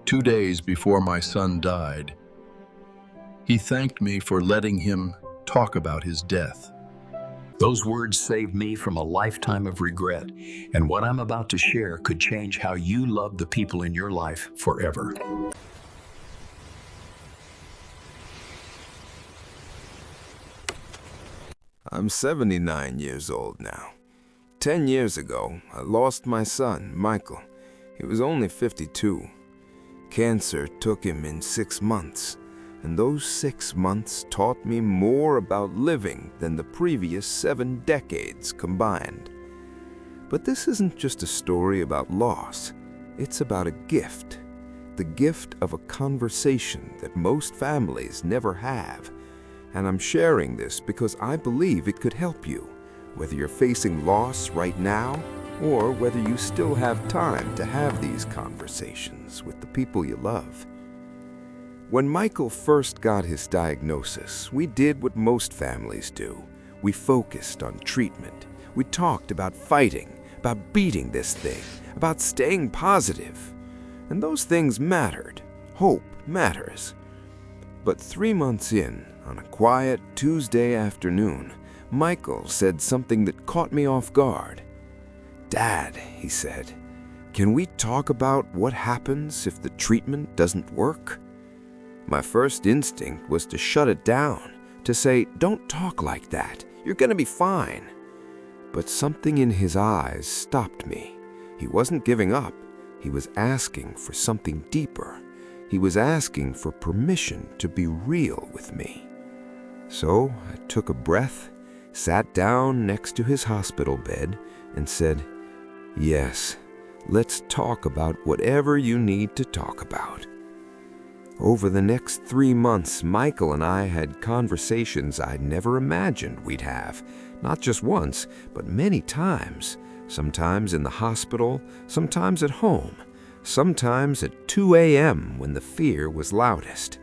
2 days before my son died, he thanked me for letting him talk about his death. Those words saved me from a lifetime of regret, and what I'm about to share could change how you love the people in your life forever. I'm 79 years old now. 10 years ago, I lost my son, Michael. He was only 52. Cancer took him in 6 months, and those 6 months taught me more about living than the previous 7 decades combined. But this isn't just a story about loss. It's about a gift. The gift of a conversation that most families never have. And I'm sharing this because I believe it could help you, whether you're facing loss right now or whether you still have time to have these conversations with the people you love. When Michael first got his diagnosis, we did what most families do. We focused on treatment. We talked about fighting, about beating this thing, about staying positive. And those things mattered. Hope matters. But 3 months in, on a quiet Tuesday afternoon, Michael said something that caught me off guard. "Dad," he said, "can we talk about what happens if the treatment doesn't work?" My first instinct was to shut it down, to say, "Don't talk like that. You're going to be fine." But something in his eyes stopped me. He wasn't giving up. He was asking for something deeper. He was asking for permission to be real with me. So I took a breath, sat down next to his hospital bed, and said, "Yes, let's talk about whatever you need to talk about." Over the next 3 months, Michael and I had conversations I'd never imagined we'd have, not just once, but many times, sometimes in the hospital, sometimes at home, sometimes at 2 a.m. when the fear was loudest.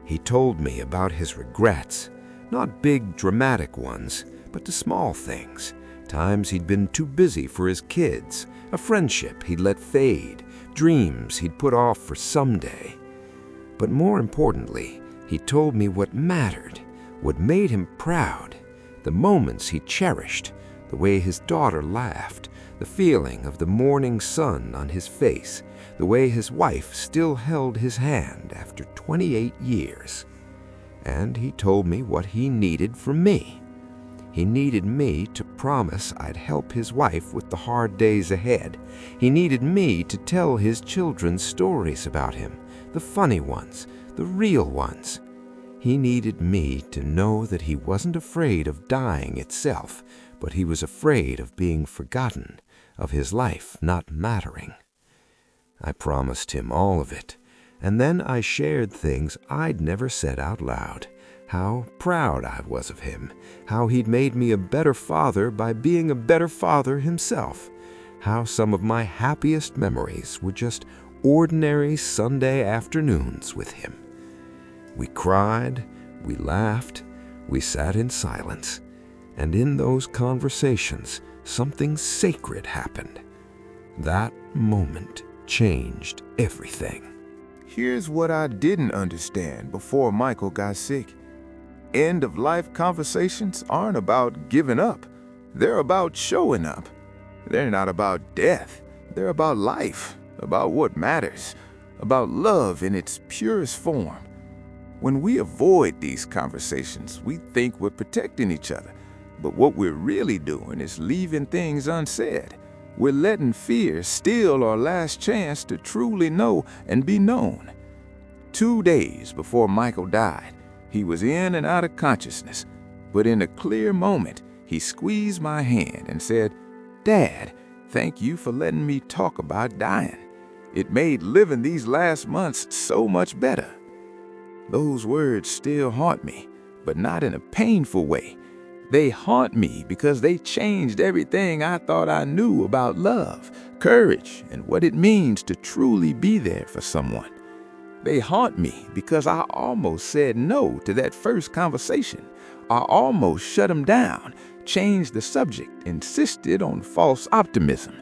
He told me about his regrets, not big dramatic ones, but the small things, times he'd been too busy for his kids, a friendship he'd let fade, dreams he'd put off for someday. But more importantly, he told me what mattered, what made him proud, the moments he cherished, the way his daughter laughed, the feeling of the morning sun on his face, the way his wife still held his hand after 28 years. And he told me what he needed from me. He needed me to promise I'd help his wife with the hard days ahead. He needed me to tell his children stories about him, the funny ones, the real ones. He needed me to know that he wasn't afraid of dying itself, but he was afraid of being forgotten, of his life not mattering. I promised him all of it, and then I shared things I'd never said out loud. How proud I was of him, how he'd made me a better father by being a better father himself, how some of my happiest memories were just ordinary Sunday afternoons with him. We cried, we laughed, we sat in silence, and in those conversations, something sacred happened. That moment changed everything. Here's what I didn't understand before Michael got sick. End-of-life conversations aren't about giving up. They're about showing up. They're not about death. They're about life, about what matters, about love in its purest form. When we avoid these conversations, we think we're protecting each other. But what we're really doing is leaving things unsaid. We're letting fear steal our last chance to truly know and be known. 2 days before Michael died, he was in and out of consciousness, but in a clear moment, he squeezed my hand and said, "Dad, thank you for letting me talk about dying. It made living these last months so much better." Those words still haunt me, but not in a painful way. They haunt me because they changed everything I thought I knew about love, courage, and what it means to truly be there for someone. They haunt me because I almost said no to that first conversation. I almost shut him down, changed the subject, insisted on false optimism.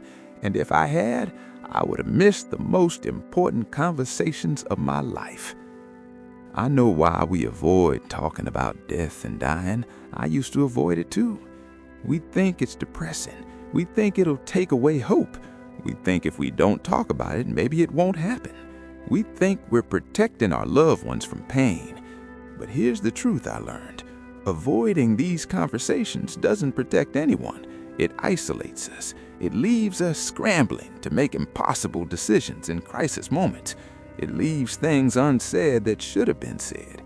And if I had, I would have missed the most important conversations of my life. I know why we avoid talking about death and dying. I used to avoid it too. We think it's depressing. We think it'll take away hope. We think if we don't talk about it, maybe it won't happen. We think we're protecting our loved ones from pain. But here's the truth I learned. Avoiding these conversations doesn't protect anyone. It isolates us. It leaves us scrambling to make impossible decisions in crisis moments. It leaves things unsaid that should have been said.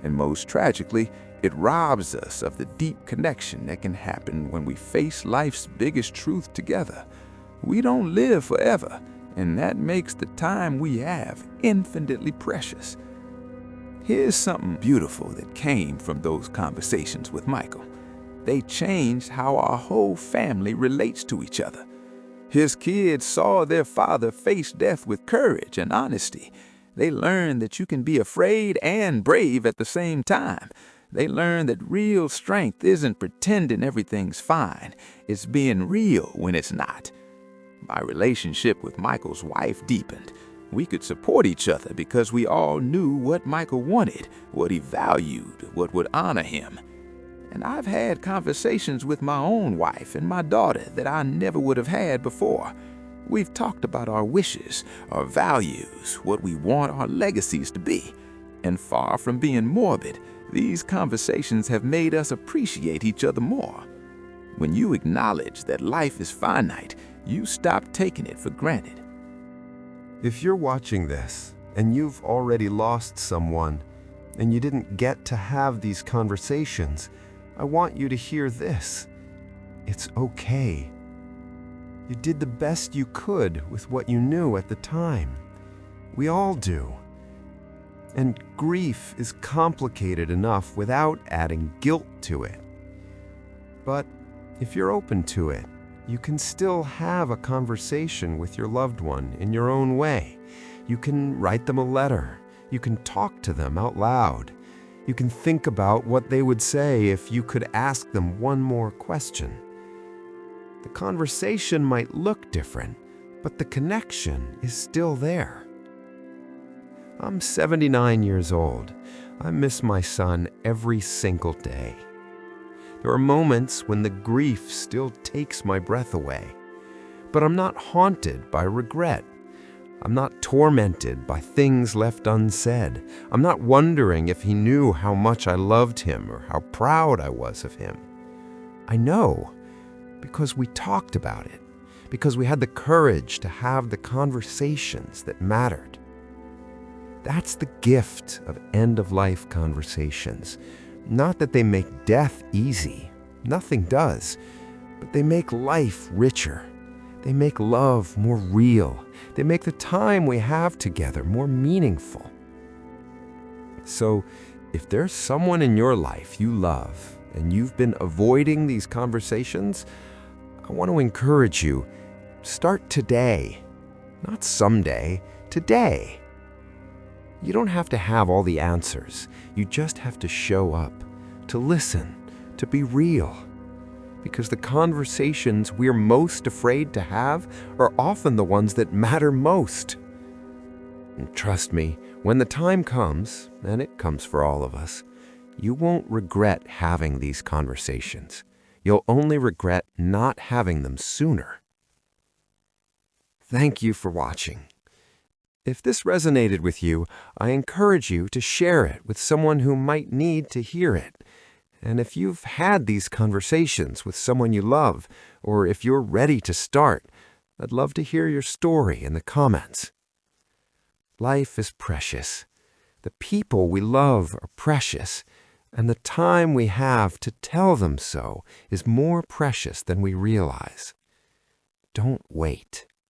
And most tragically, it robs us of the deep connection that can happen when we face life's biggest truth together. We don't live forever, and that makes the time we have infinitely precious. Here's something beautiful that came from those conversations with Michael. They changed how our whole family relates to each other. His kids saw their father face death with courage and honesty. They learned that you can be afraid and brave at the same time. They learned that real strength isn't pretending everything's fine. It's being real when it's not. My relationship with Michael's wife deepened. We could support each other because we all knew what Michael wanted, what he valued, what would honor him. And I've had conversations with my own wife and my daughter that I never would have had before. We've talked about our wishes, our values, what we want our legacies to be. And far from being morbid, these conversations have made us appreciate each other more. When you acknowledge that life is finite, you stop taking it for granted. If you're watching this and you've already lost someone and you didn't get to have these conversations, I want you to hear this. It's okay. You did the best you could with what you knew at the time. We all do. And grief is complicated enough without adding guilt to it. But if you're open to it, you can still have a conversation with your loved one in your own way. You can write them a letter. You can talk to them out loud. You can think about what they would say if you could ask them one more question. The conversation might look different, but the connection is still there. I'm 79 years old. I miss my son every single day. There are moments when the grief still takes my breath away, but I'm not haunted by regret. I'm not tormented by things left unsaid. I'm not wondering if he knew how much I loved him or how proud I was of him. I know because we talked about it, because we had the courage to have the conversations that mattered. That's the gift of end-of-life conversations. Not that they make death easy. Nothing does. But they make life richer. They make love more real. They make the time we have together more meaningful. So, if there's someone in your life you love and you've been avoiding these conversations, I want to encourage you, start today. Not someday, today. You don't have to have all the answers. You just have to show up, to listen, to be real. Because the conversations we're most afraid to have are often the ones that matter most. And trust me, when the time comes, and it comes for all of us, you won't regret having these conversations. You'll only regret not having them sooner. Thank you for watching. If this resonated with you, I encourage you to share it with someone who might need to hear it. And if you've had these conversations with someone you love, or if you're ready to start, I'd love to hear your story in the comments. Life is precious. The people we love are precious, and the time we have to tell them so is more precious than we realize. Don't wait.